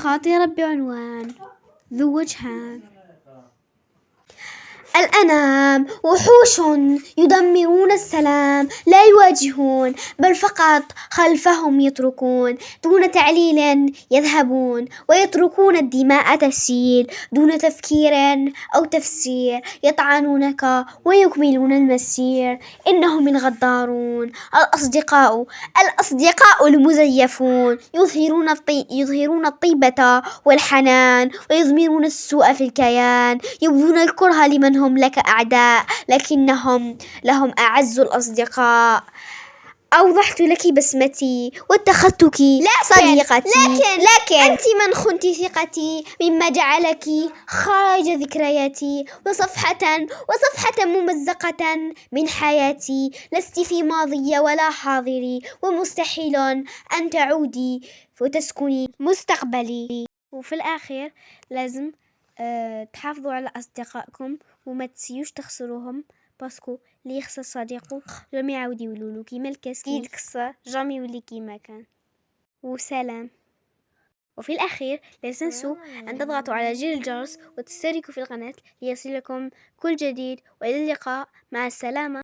خاطرة بعنوان ذو وجهان. الأنام وحوش يدمرون السلام، لا يواجهون بل فقط خلفهم يتركون، دون تعليل يذهبون ويتركون الدماء تسيل دون تفكير أو تفسير، يطعنونك ويكملون المسير. إنهم الغدارون الأصدقاء المزيفون، يظهرون الطيبة والحنان ويضمرون السوء في الكيان، يبذون الكره لمن هم لك أعداء لكنهم لهم أعز الأصدقاء. أوضحت لك بسمتي واتخذتك صديقتي، لكن أنت من خنت ثقتي، مما جعلك خارج ذكرياتي وصفحة ممزقة من حياتي. لست في ماضي ولا حاضري، ومستحيل أن تعودي وتسكني مستقبلي. وفي الآخر لازم تحافظوا على أصدقائكم وما تسيوش تخسروهم، باسكو اللي يخسر صديقه جامي يعاود يولولو كيما الكاس كي يتكسر جامي يولي كيما كان. وسلام. وفي الأخير لا تنسوا أن تضغطوا على زر الجرس وتشتركوا في القناة ليصلكم كل جديد، وإلى اللقاء، مع السلامة.